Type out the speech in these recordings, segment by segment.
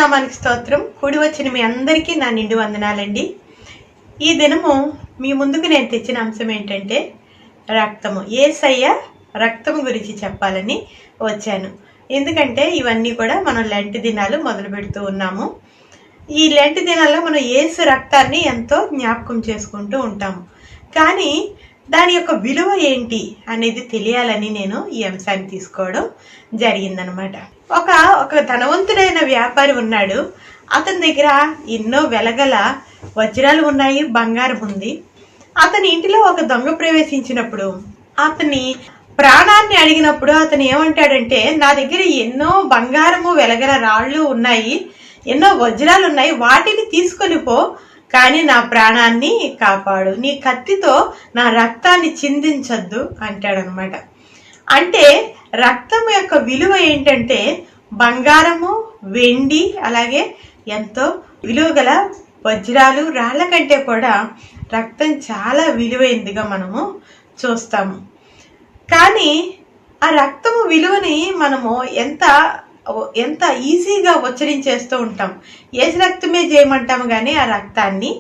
నామానికి స్తోత్రం. కూడి వచ్చిన మీ అందరికీ నా నిండు వందనాలండి. ఈ దినము మీ ముందుకు నేను తెచ్చిన అంశం ఏంటంటే రక్తము. యేసయ్య రక్తము గురించి చెప్పాలని వచ్చాను. ఎందుకంటే ఇవన్నీ కూడా మనం లెంట్ దినాలు మొదలు పెడుతూ ఉన్నాము. ఈ లెంట్ దినాల్లో మనం యేసు రక్తాన్ని ఎంతో జ్ఞాపకం చేసుకుంటూ ఉంటాము. కానీ దాని యొక్క విలువ ఏంటి అనేది తెలియాలని నేను ఈ అంశాన్ని తీసుకోవడం జరిగిందనమాట. ఒక ధనవంతుడైన వ్యాపారి ఉన్నాడు. అతని దగ్గర ఎన్నో వెలగల వజ్రాలు ఉన్నాయి, బంగారం ఉంది. అతని ఇంటిలో ఒక దొంగ ప్రవేశించినప్పుడు అతని ప్రాణాన్ని అడిగినప్పుడు అతను ఏమంటాడంటే, నా దగ్గర ఎన్నో బంగారము వెలగల రాళ్ళు ఉన్నాయి, ఎన్నో వజ్రాలు ఉన్నాయి, వాటిని తీసుకొని పో, కానీ నా ప్రాణాన్ని కాపాడు, నీ కత్తితో నా రక్తాన్ని చిందించద్దు అంటాడనమాట. అంటే రక్తం యొక్క విలువ ఏంటంటే బంగారము, వెండి, అలాగే ఎంతో విలువ గల వజ్రాలు, రాళ్ల కంటే కూడా రక్తం చాలా విలువైనదిగా మనము చూస్తాము. కానీ ఆ రక్తము విలువని మనము ఎంత ఈజీగా ఉచ్చరించేస్తూ ఉంటాం. ఏసు రక్తమే చేయమంటాము, కానీ ఆ రక్తాన్ని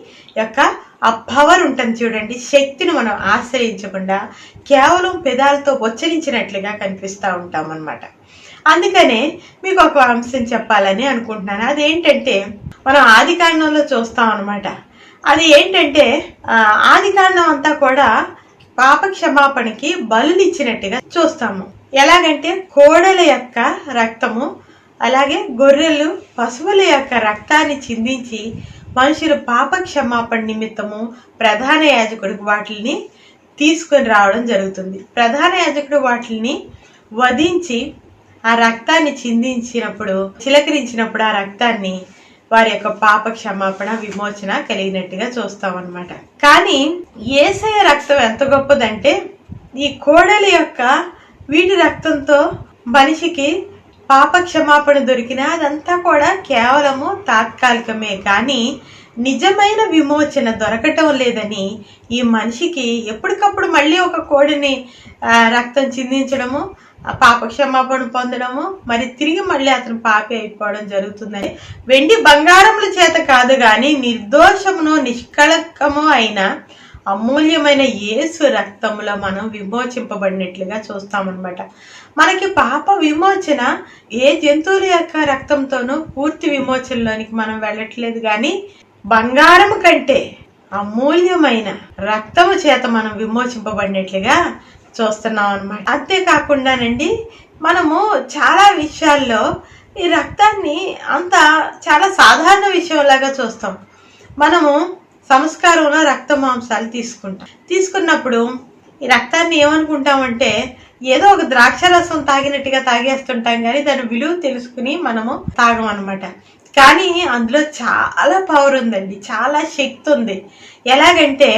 యొక్క ఆ పవర్ ఉంటుంది చూడండి, శక్తిని మనం ఆశ్రయించకుండా కేవలం పెదాలతో ఉచ్చరించినట్లుగా కనిపిస్తూ ఉంటాం అన్నమాట. అందుకనే మీకు ఒక అంశం చెప్పాలని అనుకుంటున్నాను. అదేంటంటే మనం ఆదికాండంలో చూస్తాం అన్నమాట. అది ఏంటంటే ఆదికాండం అంతా కూడా పాప క్షమాపణకి బలులు ఇచ్చినట్టుగా చూస్తాము. ఎలాగంటే కోడల యొక్క రక్తము, అలాగే గొర్రెలు, పశువుల యొక్క రక్తాన్ని చిందించి మనుషులు పాప క్షమాపణ నిమిత్తము ప్రధాన యాజకుడికి వాటిని తీసుకొని రావడం జరుగుతుంది. ప్రధాన యాజకుడు వాటిని వధించి ఆ రక్తాన్ని చిందించినప్పుడు, చిలకరించినప్పుడు ఆ రక్తాన్ని వారి యొక్క పాప క్షమాపణ, విమోచన కలిగినట్టుగా చూస్తాం అన్నమాట. కానీ యేసయ్య రక్తం ఎంత గొప్పదంటే, ఈ కోడలి యొక్క వీటి రక్తంతో మనిషికి పాప క్షమాపణ దొరికినా అదంతా కూడా కేవలము తాత్కాలికమే, కానీ నిజమైన విమోచన దొరకటం లేదని ఈ మనిషికి ఎప్పటికప్పుడు మళ్ళీ ఒక కోడిని రక్తం చిందించడము, పాప క్షమాపణ పొందడము, మరి తిరిగి మళ్ళీ అతను పాపి అయిపోవడం జరుగుతుందని, వెండి బంగారముల చేత కాదు కానీ నిర్దోషమును నిష్కళంకము అయిన అమూల్యమైన యేసు రక్తములో మనం విమోచింపబడినట్లుగా చూస్తామన్నమాట. మనకి పాప విమోచన ఏ జంతువుల యొక్క రక్తంతోనూ పూర్తి విమోచనలోనికి మనం వెళ్ళట్లేదు, కానీ బంగారము కంటే అమూల్యమైన రక్తము చేత మనం విమోచింపబడినట్లుగా చూస్తున్నాం అన్నమాట. అంతేకాకుండానండి, మనము చాలా విషయాల్లో ఈ రక్తాన్ని చాలా సాధారణ విషయంలాగా చూస్తాం. మనము సంస్కారంలో రక్త మాంసాలు తీసుకున్నప్పుడు ఈ రక్తాన్ని ఏమనుకుంటామంటే ఏదో ఒక ద్రాక్ష రసం తాగినట్టుగా తాగేస్తుంటాం, కానీ దాని విలువ తెలుసుకుని మనము తాగమన్నమాట. కానీ అందులో చాలా పవర్ ఉందండి, చాలా శక్తి ఉంది. ఎలాగంటే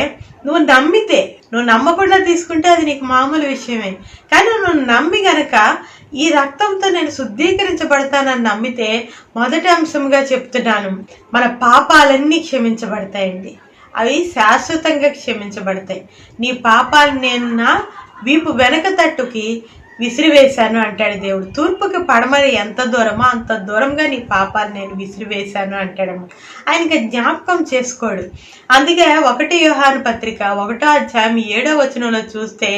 నువ్వు నమ్మితే, నువ్వు నమ్మకుండా తీసుకుంటే అది నీకు మామూలు విషయమే, కానీ నువ్వు నమ్మి గనక ఈ రక్తంతో నేను శుద్ధీకరించబడతానని నమ్మితే, మొదటి అంశంగా చెప్తున్నాను, మన పాపాలన్నీ క్షమించబడతాయండి. అవి శాశ్వతంగా క్షమించబడతాయి. నీ పాపాలు నేను నా వీపు వెనక తట్టుకి విసిరివేశాను అంటాడు దేవుడు. తూర్పుకి పడమర ఎంత దూరమో అంత దూరంగా నీ పాపాలు నేను విసిరివేశాను అంటాడమ్మ. ఆయనకి జ్ఞాపకం చేసుకోడు. అందుకే 1 యోహాను పత్రిక 1వ అధ్యాయం 7వ వచనంలో చూస్తే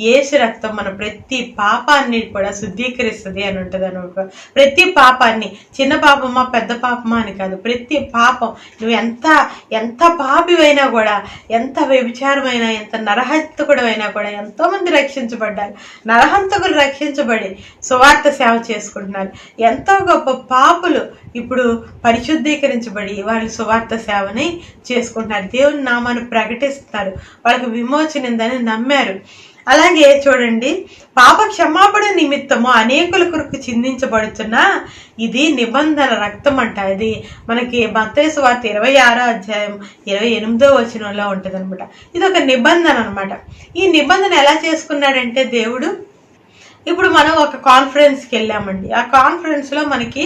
యేసు రక్తం మన ప్రతి పాపాన్ని కూడా శుద్ధీకరిస్తుంది అని ఉంటుంది అనమాట. ప్రతి పాపాన్ని, చిన్న పాపమా పెద్ద పాపమా అని కాదు, ప్రతి పాపం, నువ్వు ఎంత పాపివైనా కూడా, ఎంత వ్యభిచారమైనా, ఎంత నరహంతకుడైనా కూడా, ఎంతో మంది రక్షించబడ్డారు. నరహంతకులు రక్షించబడి సువార్త సేవ చేసుకుంటున్నారు. ఎంతో గొప్ప పాపులు ఇప్పుడు పరిశుద్ధీకరించబడి వాళ్ళు సువార్త సేవని చేసుకుంటున్నారు, దేవుని నామాన్ని ప్రకటిస్తారు, వాళ్ళకి విమోచన ఉందని నమ్మారు. అలాగే చూడండి, పాప క్షమాపణ నిమిత్తము అనేకుల కొరకు చిందించబడుతున్న ఇది నిబంధన రక్తం అంట. ఇది మనకి మత్తయి సువార్త 26వ అధ్యాయం 28వ వచనంలో ఉంటుంది అనమాట. ఇది ఒక నిబంధన అనమాట. ఈ నిబంధన ఎలా చేసుకున్నాడంటే దేవుడు, ఇప్పుడు మనం ఒక కాన్ఫరెన్స్కి వెళ్ళామండి. ఆ కాన్ఫరెన్స్లో మనకి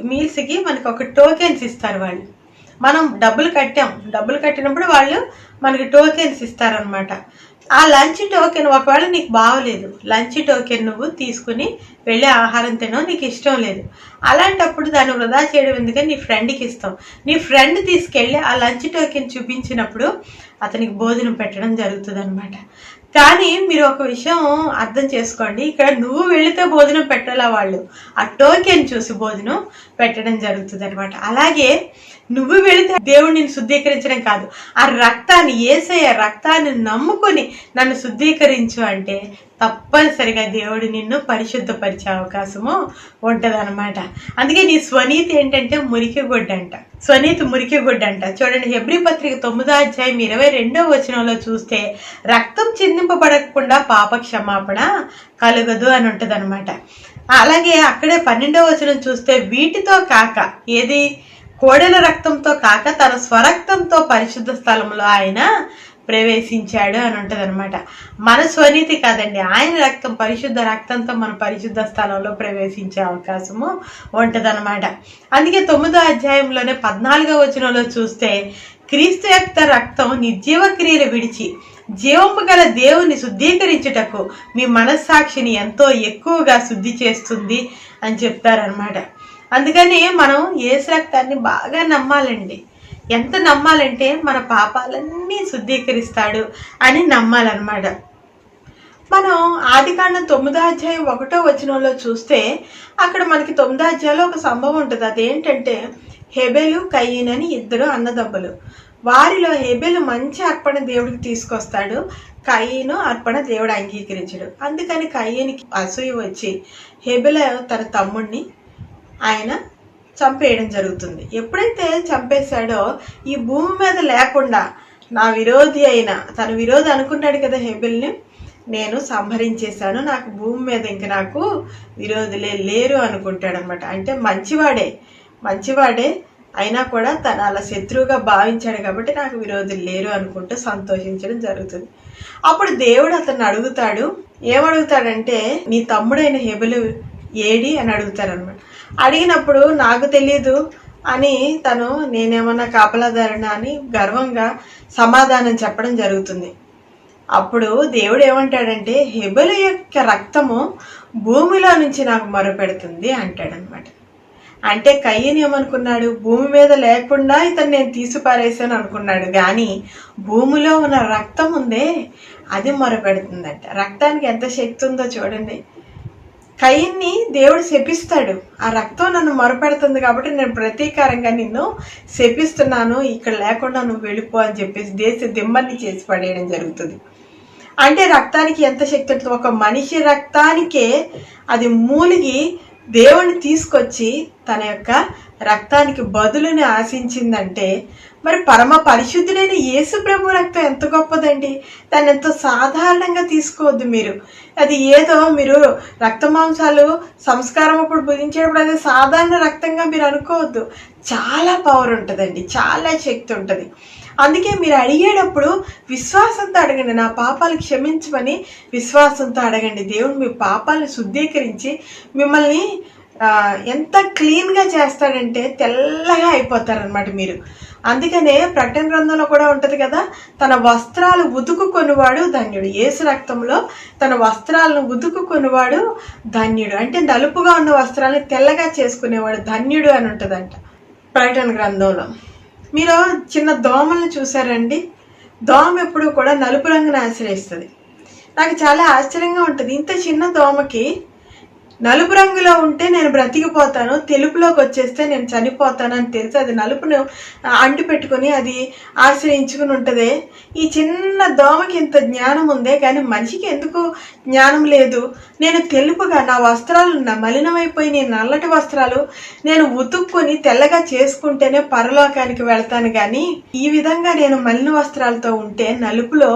మీల్స్కి మనకి ఒక టోకెన్స్ ఇస్తారు వాళ్ళు. మనం డబ్బులు కట్టినప్పుడు వాళ్ళు మనకి టోకెన్స్ ఇస్తారనమాట. ఆ లంచ్ టోకెన్ ఒకవేళ నీకు బాగోలేదు, లంచ్ టోకెన్ నువ్వు తీసుకుని వెళ్ళి ఆహారం తినవు, నీకు ఇష్టం లేదు, అలాంటప్పుడు దాన్ని వృధా చేయడం ఎందుకని నీ ఫ్రెండ్కి ఇస్తాం. నీ ఫ్రెండ్ తీసుకెళ్ళి ఆ లంచ్ టోకెన్ చూపించినప్పుడు అతనికి భోజనం పెట్టడం జరుగుతుంది అనమాట. కానీ మీరు ఒక విషయం అర్థం చేసుకోండి, ఇక్కడ నువ్వు వెళితే భోజనం పెట్టాలా, వాళ్ళు ఆ టోకెన్ చూసి భోజనం పెట్టడం జరుగుతుంది అనమాట. అలాగే నువ్వు వెళితే దేవుడిని శుద్ధీకరించడం కాదు, ఆ రక్తాన్ని, యేసయ్య రక్తాన్ని నమ్ముకొని నన్ను శుద్ధీకరించు అంటే తప్పనిసరిగా దేవుడు నిన్ను పరిశుద్ధపరిచే అవకాశము ఉంటుంది అనమాట. అందుకే నీ స్వనీతి ఏంటంటే మురికి గుడ్డంట, స్వనీతి మురికి గుడ్డంట. చూడండి, హెబ్రీ పత్రిక 9వ అధ్యాయం 22వ వచనంలో చూస్తే రక్తం చిందింపబడకుండా పాప క్షమాపణ కలుగదు అని ఉంటుంది అనమాట. అలాగే అక్కడే 12వ వచనం చూస్తే వీటితో కాక, ఏది కోడెల రక్తంతో కాక తన స్వరక్తంతో పరిశుద్ధ స్థలంలో ఆయన ప్రవేశించాడు అని ఉంటుంది అనమాట. మన స్వనీతి కాదండి, ఆయన రక్తం, పరిశుద్ధ రక్తంతో మన పరిశుద్ధ స్థలంలో ప్రవేశించే అవకాశము ఉంటుంది అనమాట. అందుకే 9వ అధ్యాయంలోనే 14వ వచనంలో చూస్తే క్రీస్తు యొక్క రక్తం నిర్జీవ క్రియలు విడిచి జీవము గల దేవుని శుద్ధీకరించుటకు మీ మనస్సాక్షిని ఎంతో ఎక్కువగా శుద్ధి చేస్తుంది అని చెప్తారనమాట. అందుకని మనం యేసు రక్తాన్ని బాగా నమ్మాలండి. ఎంత నమ్మాలంటే మన పాపాలన్నీ శుద్ధీకరిస్తాడు అని నమ్మాలన్నమాట. మనం ఆదికాండం 9వ అధ్యాయం 1వ వచనంలో చూస్తే అక్కడ మనకి 9వ అధ్యాయంలో ఒక సంభవం ఉంటుంది. అదేంటంటే హెబెలు, కయీను అని ఇద్దరు అన్నదమ్ములు. వారిలో హెబెలు మంచి అర్పణ దేవుడికి తీసుకొస్తాడు, కయీను అర్పణ దేవుడు అంగీకరించడు. అందుకని కయీనికి అసూయ వచ్చి హెబెలు తన తమ్ముడిని ఆయన చంపేయడం జరుగుతుంది. ఎప్పుడైతే చంపేశాడో ఈ భూమి మీద లేకుండా నా విరోధి అయిన, తన విరోధి అనుకున్నాడు కదా హెబెల్ని, నేను సంహరించేశాను, నాకు భూమి మీద ఇంక నాకు విరోధులే లేరు అనుకుంటాడు అనమాట. అంటే మంచివాడే అయినా కూడా తను అలా శత్రువుగా భావించాడు కాబట్టి నాకు విరోధులు లేరు అనుకుంటూ సంతోషించడం జరుగుతుంది. అప్పుడు దేవుడు అతన్ని అడుగుతాడు. ఏమడుగుతాడంటే నీ తమ్ముడైన హెబెలు ఏడి అని అడుగుతారనమాట. అడిగినప్పుడు నాకు తెలియదు అని తను, నేనేమన్నా కాపలాదారునా అని గర్వంగా సమాధానం చెప్పడం జరుగుతుంది. అప్పుడు దేవుడు ఏమంటాడంటే హెబెలు యొక్క రక్తము భూమిలో నుంచి నాకు మొరపెడుతుంది అంటాడనమాట. అంటే కయీను ఏమనుకున్నాడు, భూమి మీద లేకుండా ఇతను నేను తీసి పారేసాను అనుకున్నాడు, కానీ భూమిలో ఉన్న రక్తం ఉందే అది మొరపెడుతుందంట. రక్తానికి ఎంత శక్తి ఉందో చూడండి. కయీన్ని దేవుడు శపిస్తాడు, ఆ రక్తం నన్ను మొరపెడుతుంది కాబట్టి నేను ప్రతీకారంగా నిన్ను శపిస్తున్నాను, ఇక్కడ లేకుండా నువ్వు వెళ్ళిపో అని చెప్పేసి దేశ దిమ్మల్ని చేసి పడేయడం జరుగుతుంది. అంటే రక్తానికి ఎంత శక్తి ఉంటుంది. ఒక మనిషి రక్తానికే అది మూలిగి దేవుని తీసుకొచ్చి తన యొక్క రక్తానికి బదులుని ఆశించిందంటే మరి పరమ పరిశుద్ధుడైన యేసు ప్రభు రక్తం ఎంత గొప్పదండి. దాన్ని ఎంతో సాధారణంగా తీసుకోవద్దు మీరు. అది ఏదో మీరు రక్త మాంసాలు సంస్కారం అప్పుడు భుజించేటప్పుడు అది సాధారణ రక్తంగా మీరు అనుకోవద్దు. చాలా పవర్ ఉంటుందండి, చాలా శక్తి ఉంటుంది. అందుకే మీరు అడిగేటప్పుడు విశ్వాసంతో అడగండి, నా పాపాలు క్షమించమని విశ్వాసంతో అడగండి. దేవుడు మీ పాపాలను శుద్ధీకరించి మిమ్మల్ని ఎంత క్లీన్గా చేస్తాడంటే తెల్లగా అయిపోతారనమాట మీరు. అందుకనే ప్రకటన గ్రంథంలో కూడా ఉంటుంది కదా, తన వస్త్రాలు ఉతుకుకొనివాడు ధన్యుడు. యేసు రక్తంలో తన వస్త్రాలను ఉతుకుకొనివాడు ధన్యుడు. అంటే నలుపుగా ఉన్న వస్త్రాలను తెల్లగా చేసుకునేవాడు ధన్యుడు అని ఉంటుందంట ప్రకటన గ్రంథంలో. మీరు చిన్న దోమలను చూసారండి, దోమ ఎప్పుడు కూడా నలుపు రంగును ఆశ్రయిస్తుంది. నాకు చాలా ఆశ్చర్యంగా ఉంటుంది, ఇంత చిన్న దోమకి నలుపు రంగులో ఉంటే నేను బ్రతికిపోతాను, తెలుపులోకి వచ్చేస్తే నేను చనిపోతాను అని తెలిసి అది నలుపును అంటి పెట్టుకుని అది ఆశ్రయించుకుని ఉంటుంది. ఈ చిన్న దోమకి ఇంత జ్ఞానం ఉందే, కానీ మనిషికి ఎందుకు జ్ఞానం లేదు? నేను తెలుపుగా నా వస్త్రాలు మలినమైపోయి నేను నల్లటి వస్త్రాలు నేను ఉతుక్కొని తెల్లగా చేసుకుంటేనే పరలోకానికి వెళ్తాను, కానీ ఈ విధంగా నేను మలిన వస్త్రాలతో ఉంటే నలుపులో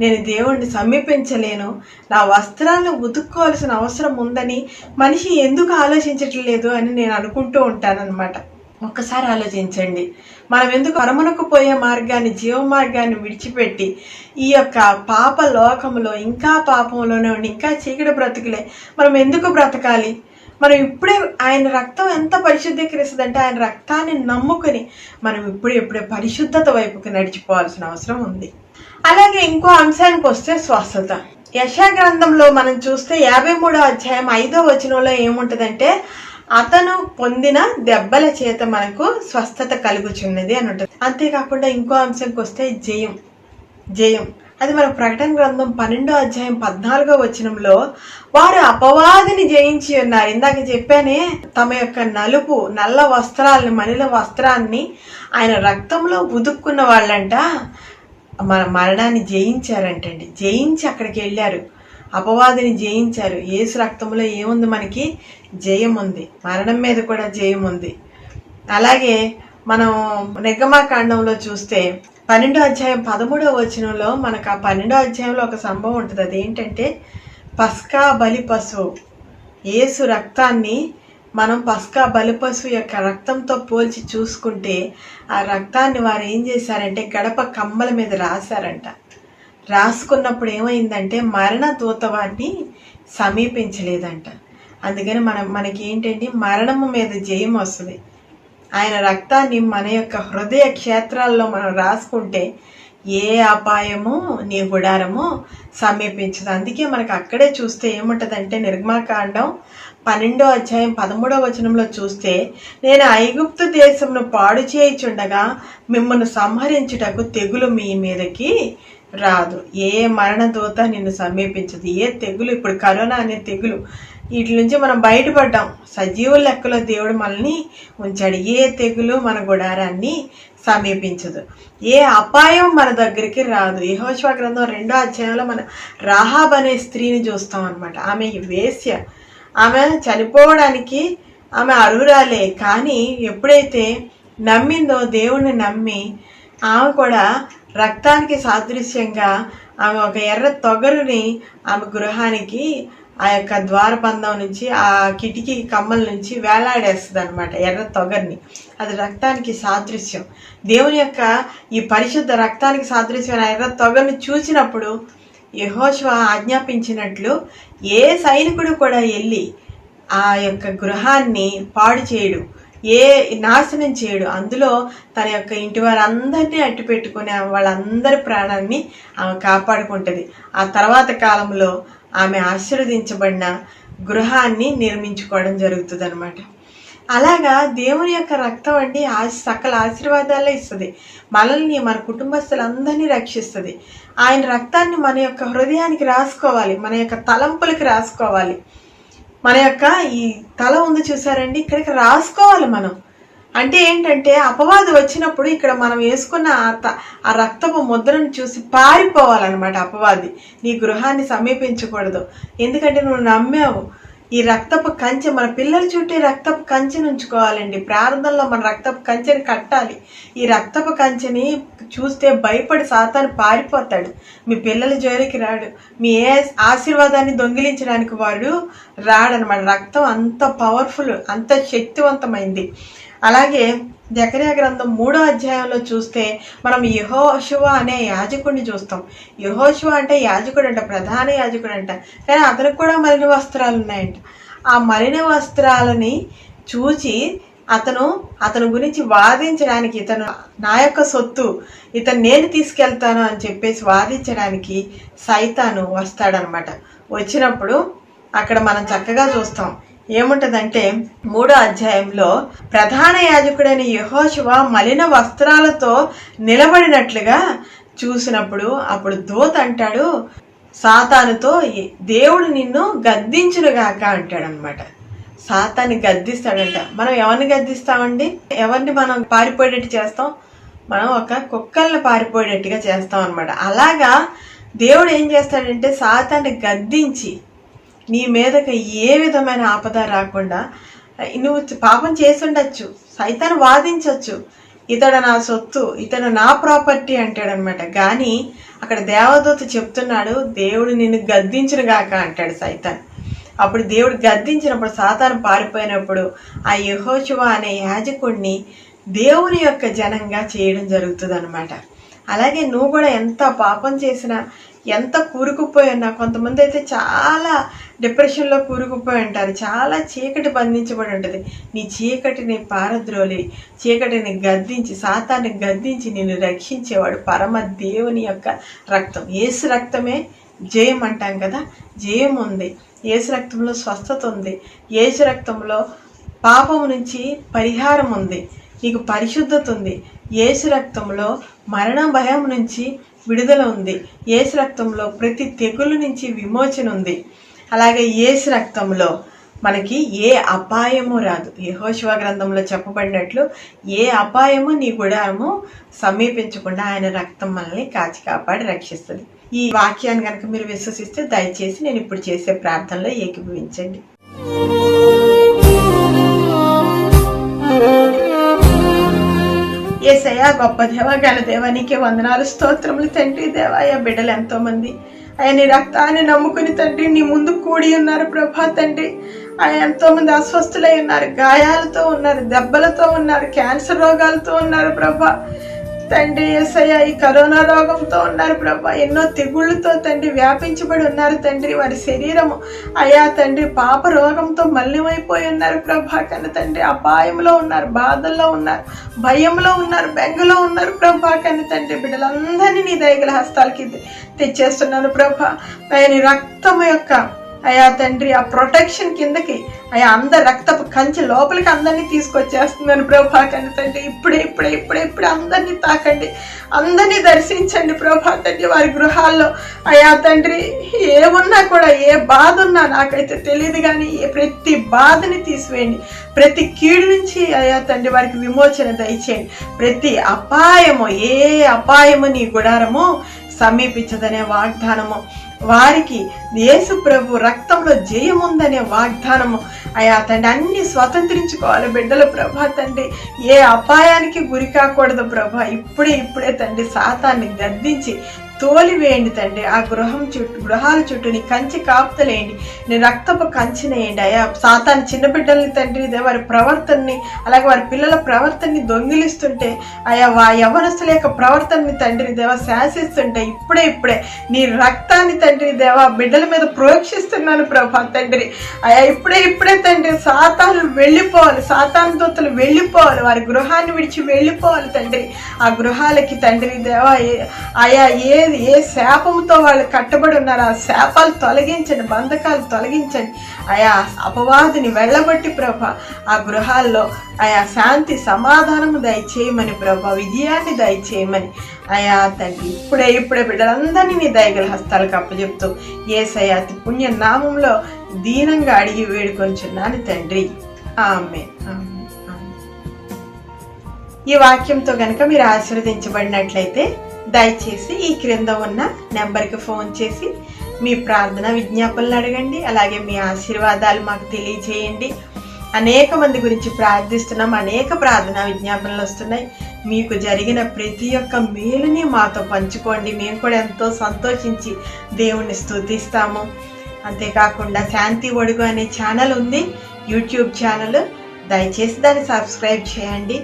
నేను దేవుణ్ణి సమీపించలేను. నా వస్త్రాలను ఉతుక్కోవాల్సిన అవసరం ఉందని మనిషి ఎందుకు ఆలోచించట్లేదు అని నేను అనుకుంటూ ఉంటానన్నమాట. ఒక్కసారి ఆలోచించండి, మనం ఎందుకు పరమునకు పోయే మార్గాన్ని, జీవ మార్గాన్ని విడిచిపెట్టి ఈ యొక్క పాప లోకంలో ఇంకా పాపంలోనే ఉండి ఇంకా చీకటి బ్రతుకులే మనం ఎందుకు బ్రతకాలి? మనం ఇప్పుడే ఆయన రక్తం ఎంత పరిశుద్ధీకరిస్తుంది అంటే ఆయన రక్తాన్ని నమ్ముకొని మనం ఇప్పుడే పరిశుద్ధత వైపుకి నడిచిపోవాల్సిన అవసరం ఉంది. అలాగే ఇంకో అంశానికి వస్తే స్వస్థత. యెషయా గ్రంథంలో మనం చూస్తే 53వ అధ్యాయం 5వ వచనంలో ఏముంటదంటే, అతను పొందిన దెబ్బల చేత మనకు స్వస్థత కలుగుచున్నది అని ఉంటుంది. అంతేకాకుండా ఇంకో అంశంకి వస్తే జయం. అది మన ప్రకటన గ్రంథం 12వ అధ్యాయం 14వ వచనంలో, వారు అపవాదిని జయించి ఉన్నారు. ఇందాక చెప్పానే, తమ యొక్క నల్ల వస్త్రాలని, మలిన వస్త్రాన్ని ఆయన రక్తంలో ఉదుక్కున్న వాళ్ళంట మన మరణాన్ని జయించారంటండి. జయించి అక్కడికి వెళ్ళారు, అపవాదిని జయించారు. యేసు రక్తంలో ఏముంది? మనకి జయం ఉంది, మరణం మీద కూడా జయం ఉంది. అలాగే మనం నిర్గమాకాండంలో చూస్తే 12వ అధ్యాయం 13వ వచనంలో మనకు ఆ 12వ అధ్యాయంలో ఒక సంభవం ఉంటుంది. అదేంటంటే, పస్కా బలి పశువు యేసు రక్తాన్ని మనం పస్కా బలి పశువు యొక్క రక్తంతో పోల్చి చూసుకుంటే, ఆ రక్తాన్ని వారు ఏం చేశారంటే గడప కమ్మల మీద రాశారంట. రాసుకున్నప్పుడు ఏమైందంటే మరణ దూత వారిని సమీపించలేదంట. అందుకని మనకి ఏంటంటే మరణము మీద జయం వస్తుంది. ఆయన రక్తాన్ని మన యొక్క హృదయ క్షేత్రాల్లో మనం రాసుకుంటే ఏ అపాయము నీ గుడారము సమీపించదు. అందుకే మనకు అక్కడే చూస్తే ఏముంటుందంటే, నిర్గమాకాండం 12వ అధ్యాయం 13వ వచనంలో చూస్తే, నేను ఐగుప్తు దేశమును పాడు చేయుచుండగా మిమ్మల్ని సంహరించుటకు తెగులు మీ మీదకి రాదు, ఏ మరణ దూత నిన్ను సమీపించదు. ఏ తెగులు, ఇప్పుడు కరోనా అనే తెగులు, వీటి నుంచి మనం బయటపడ్డాం. సజీవుల లెక్కలో దేవుడు మనల్ని ఉంచాడు. ఏ తెగులు మన గుడారాన్ని సమీపించదు, ఏ అపాయం మన దగ్గరికి రాదు. యెహోషువ గ్రంథం 2వ అధ్యాయంలో మనం రాహాబ్ అనే స్త్రీని చూస్తాం అనమాట. ఆమె వేశ్య, ఆమె చనిపోవడానికి ఆమె అర్హురాలే. కానీ ఎప్పుడైతే నమ్మిందో, దేవుణ్ణి నమ్మి, ఆమె కూడా రక్తానికి సాదృశ్యంగా ఆమె ఒక ఎర్ర తొగరుని ఆమె గృహానికి ఆ యొక్క ద్వారబంధం నుంచి, ఆ కిటికీ కమ్మల నుంచి వేలాడేస్తుంది అనమాట, ఎర్ర తొగర్ని. అది రక్తానికి సాదృశ్యం. దేవుని యొక్క ఈ పరిశుద్ధ రక్తానికి సాదృశ్యమైన ఎర్ర తొగర్ని చూసినప్పుడు యెహోషువ ఆజ్ఞాపించినట్లు ఏ సైనికుడు కూడా వెళ్ళి ఆ యొక్క గృహాన్ని పాడు చేయడు, ఏ నాశనం చేయడు. అందులో తన యొక్క ఇంటి వారందరినీ అట్టి పెట్టుకుని వాళ్ళందరి ప్రాణాన్ని ఆమె కాపాడుకుంటుంది. ఆ తర్వాత కాలంలో ఆమె ఆశీర్వదించబడిన గృహాన్ని నిర్మించుకోవడం జరుగుతుంది అనమాట. అలాగా దేవుని యొక్క రక్తం అండి సకల ఆశీర్వాదాలే ఇస్తుంది. మనల్ని, మన కుటుంబస్తులందరినీ రక్షిస్తుంది. ఆయన రక్తాన్ని మన యొక్క హృదయానికి రాసుకోవాలి, మన యొక్క తలంపులకి రాసుకోవాలి. మన యొక్క ఈ తల ఉంది చూసారండి, ఇక్కడికి రాసుకోవాలి మనం. అంటే ఏంటంటే అపవాది వచ్చినప్పుడు ఇక్కడ మనం వేసుకున్న ఆ రక్తపు ముద్రను చూసి పారిపోవాలన్నమాట. అపవాది నీ గృహాన్ని సమీపించకూడదు. ఎందుకంటే నువ్వు నమ్మావు. ఈ రక్తపు కంచె, మన పిల్లల చుట్టూ రక్తపు కంచెని ఉంచుకోవాలండి. ప్రార్థనలో మన రక్తపు కంచెని కట్టాలి. ఈ రక్తపు కంచెని చూస్తే భయపడి సాతాను పారిపోతాడు. మీ పిల్లల జోలికి రాడు, మీ ఏ ఆశీర్వాదాన్ని దొంగిలించడానికి వాడు రాడనమాట. రక్తం అంత పవర్ఫుల్, అంత శక్తివంతమైంది. అలాగే జకర్యా గ్రంథం 3వ అధ్యాయంలో చూస్తే మనం యెహోషువ అనే యాజకుడిని చూస్తాం. యెహోషువ అంటే యాజకుడు అంట, ప్రధాన యాజకుడు అంట. కానీ అతనికి కూడా మలిన వస్త్రాలు ఉన్నాయంట. ఆ మలిన వస్త్రాలని చూచి అతను గురించి వాదించడానికి, ఇతను నా యొక్క సొత్తు, ఇతను నేను తీసుకెళ్తాను అని చెప్పేసి వాదించడానికి సైతాను వస్తాడనమాట. వచ్చినప్పుడు అక్కడ మనం చక్కగా చూస్తాం ఏముంటదంటే, 3వ అధ్యాయంలో ప్రధాన యాజకుడైన యెహోషువ మలిన వస్త్రాలతో నిలబడినట్లుగా చూసినప్పుడు అప్పుడు దూత అంటాడు సాతానుతో, దేవుడు నిన్ను గద్దించునుగాక అంటాడనమాట. సాతాన్ని గద్దిస్తాడంట. మనం ఎవరిని గద్దిస్తామండి? ఎవరిని మనం పారిపోయేటట్టు చేస్తాం? మనం ఒక కుక్కల్ని పారిపోయేటట్టుగా చేస్తాం అనమాట. అలాగా దేవుడు ఏం చేస్తాడంటే సాతాన్ని గద్దించి నీ మీదకి ఏ విధమైన ఆపద రాకుండా, నువ్వు పాపం చేసి ఉండొచ్చు, సైతాన్ని వాదించవచ్చు, ఇతడు నా సొత్తు, ఇతడు నా ప్రాపర్టీ అంటాడనమాట. కానీ అక్కడ దేవదూత చెప్తున్నాడు, దేవుడు నిన్ను గద్దించునుగాక అంటాడు సైతాన్. అప్పుడు దేవుడు గద్దించినప్పుడు, సాతాను పారిపోయినప్పుడు ఆ యెహోషువ అనే యాజకుడిని దేవుని యొక్క జనంగా చేయడం జరుగుతుంది అనమాట. అలాగే నువ్వు కూడా ఎంత పాపం చేసినా, ఎంత కూరుకుపోయి ఉన్నా, కొంతమంది అయితే చాలా డిప్రెషన్లో కూరుకుపోయి ఉంటారు. చాలా చీకటి బంధించబడి ఉంటుంది. నీ చీకటిని పారద్రోలి, చీకటిని గద్దించి, సాతాన్ని గద్దించి నిన్ను రక్షించేవాడు పరమ దేవుని యొక్క రక్తం. యేసు రక్తమే జయం అంటాం కదా, జయం ఉంది. యేసు రక్తంలో స్వస్థత ఉంది. యేసు రక్తంలో పాపము నుంచి పరిహారం ఉంది. నీకు పరిశుద్ధత ఉంది. యేసు రక్తంలో మరణ భయం నుంచి విడుదల ఉంది. యేసు రక్తంలో ప్రతి తెగులు నుంచి విమోచన ఉంది. అలాగే యేసు రక్తంలో మనకి ఏ అపాయము రాదు. యెహోషువ గ్రంథంలో చెప్పబడినట్లు ఏ అపాయము నీ గుడారము సమీపించకుండా ఆయన రక్తం మనల్ని కాచి కాపాడి రక్షిస్తుంది. ఈ వాక్యాన్ని కనుక మీరు విశ్వసిస్తే దయచేసి నేను ఇప్పుడు చేసే ప్రార్థనలో ఏకీభవించండి. యేసయ్యా, గొప్ప దేవ, గల దేవ, నీకే వందనాలు, స్తోత్రములు తండ్రి. దేవా, బిడ్డలు ఎంతో మంది నీ రక్తాన్ని నమ్ముకుని తండ్రి నీ ముందు కూడి ఉన్నారు ప్రభా తండ్రి. ఎంతో మంది అస్వస్థులై ఉన్నారు, గాయాలతో ఉన్నారు, దెబ్బలతో ఉన్నారు, క్యాన్సర్ రోగాలతో ఉన్నారు ప్రభా తండ్రి. యేసయ్య, ఈ కరోనా రోగంతో ఉన్నారు ప్రభా. ఎన్నో తెగుళ్ళతో తండ్రి వ్యాపించబడి ఉన్నారు తండ్రి. వారి శరీరము అయా తండ్రి పాప రోగంతో మలినమైపోయి ఉన్నారు ప్రభా. కన్న తండ్రి అపాయంలో ఉన్నారు, బాధల్లో ఉన్నారు, భయంలో ఉన్నారు, బెంగలో ఉన్నారు ప్రభా. కన్న తండ్రి బిడ్డలందరినీ నీ దయగల హస్తాలకి తెచ్చేస్తున్నాను ప్రభా. నీ రక్తము యొక్క అయా తండ్రి ఆ ప్రొటెక్షన్ కిందకి అయా అందరి రక్తపు కంచె లోపలికి అందరినీ తీసుకొచ్చేస్తున్నాను ప్రభా. కన్న తండ్రి ఇప్పుడే అందరినీ తాకండి, అందరినీ దర్శించండి ప్రభా తండ్రి. వారి గృహాల్లో అయా తండ్రి ఏమున్నా కూడా, ఏ బాధ ఉన్నా నాకైతే తెలియదు కానీ ప్రతి బాధని తీసివేయండి. ప్రతి కీడు నుంచి అయా తండ్రి వారికి విమోచన దయచేయండి. ప్రతి అపాయము, ఏ అపాయము నీ గుడారము సమీపించదనే వాగ్దానము, వారికి యేసు ప్రభు రక్తంలో జయముందనే వాగ్దానము అయా తండ్రి అన్ని స్వతంత్రించుకోవాలి బిడ్డలు ప్రభా తండ్రి. ఏ అపాయానికి గురి కాకూడదు ప్రభా. ఇప్పుడే తండ్రి సాతాన్ని గద్దించి తోలివేయండి తండ్రి. ఆ గృహాల చుట్టూ నీ కంచి కాపుతలేయండి, నీ రక్తపు కంచినేయండి అయా. సాతాను చిన్న బిడ్డల్ని తండ్రి వారి ప్రవర్తనని, అలాగే వారి పిల్లల ప్రవర్తనని దొంగిలిస్తుంటే అయా యవనస్తుల యొక్క ప్రవర్తనని తండ్రి దేవ శాసిస్తుంటే ఇప్పుడే నీ రక్తాన్ని తండ్రి దేవ బిడ్డల మీద ప్రోక్షిస్తున్నాను ప్రభా తండ్రి. అయా ఇప్పుడే తండ్రి సాతాను వెళ్ళిపోవాలి, సాతాను దూతలు వెళ్ళిపోవాలి, వారి గృహాన్ని విడిచి వెళ్ళిపోవాలి తండ్రి. ఆ గృహాలకి తండ్రి దేవ అయా ఏ శాపంతో వాళ్ళు కట్టబడి ఉన్నారు ఆ శాపాలు తొలగించండి, బంధకాలు తొలగించండి అయా. అపవాదిని వెళ్ళబట్టి ప్రభా ఆ గృహాల్లో అయా శాంతి సమాధానము దయచేయమని ప్రభా, విజయాన్ని దయచేయమని అయా తండ్రి. ఇప్పుడే బిడ్డలందరినీ నీ దయగల హస్తాలకు అప్పచెప్తూ యేసయ్య అతి పుణ్య నామంలో దీనంగా అడిగి వేడుకొంచున్నాను తండ్రి. ఆమేన్. ఈ వాక్యంతో కనుక మీరు ఆశీర్వదించబడినట్లయితే దయచేసి ఈ క్రింద ఉన్న నెంబర్కి ఫోన్ చేసి మీ ప్రార్థన విజ్ఞాపనలు అడగండి. అలాగే మీ ఆశీర్వాదాలు మాకు తెలియజేయండి. అనేక మంది గురించి ప్రార్థిస్తున్నాం, అనేక ప్రార్థన విజ్ఞాపనలు వస్తున్నాయి. మీకు జరిగిన ప్రతి ఒక్క మేలుని మాతో పంచుకోండి. మేము కూడా ఎంతో సంతోషించి దేవుణ్ణి స్తుతిస్తాము. అంతేకాకుండా శాంతి ఒడుగు అనే ఛానల్ ఉంది, యూట్యూబ్ ఛానల్. దయచేసి దాన్ని సబ్స్క్రైబ్ చేయండి.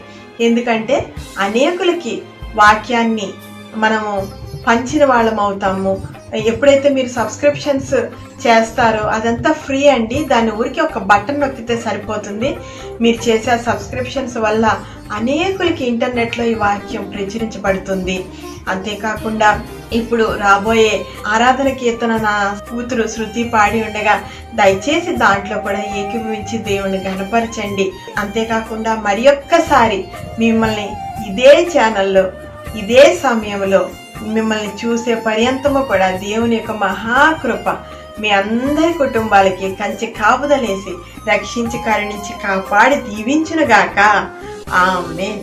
ఎందుకంటే అనేకులకి వాక్యాన్ని మనము పంచిన వాళ్ళం అవుతాము. ఎప్పుడైతే మీరు సబ్స్క్రిప్షన్స్ చేస్తారో అదంతా ఫ్రీ అండి. దాని ఊరికి ఒక బటన్ నొక్కితే సరిపోతుంది. మీరు చేసే సబ్స్క్రిప్షన్స్ వల్ల అనేకులకి ఇంటర్నెట్లో ఈ వాక్యం ప్రచురించబడుతుంది. అంతేకాకుండా ఇప్పుడు రాబోయే ఆరాధన కీర్తన నా కూతురు శృతి పాడి ఉండగా దయచేసి దాంట్లో కూడా ఏకీభవించి దేవుణ్ణి ఘనపరచండి. అంతేకాకుండా మరి ఒక్కసారి మిమ్మల్ని ఇదే ఛానల్లో ఇదే సమయంలో మిమ్మల్ని చూసే పర్యంతము కూడా దేవుని యొక్క మహాకృప మీ అందరి కుటుంబాలకి కంచి కాపుదలేసి రక్షించి కరుణించి కాపాడి దీవించునుగాక. ఆమేన్.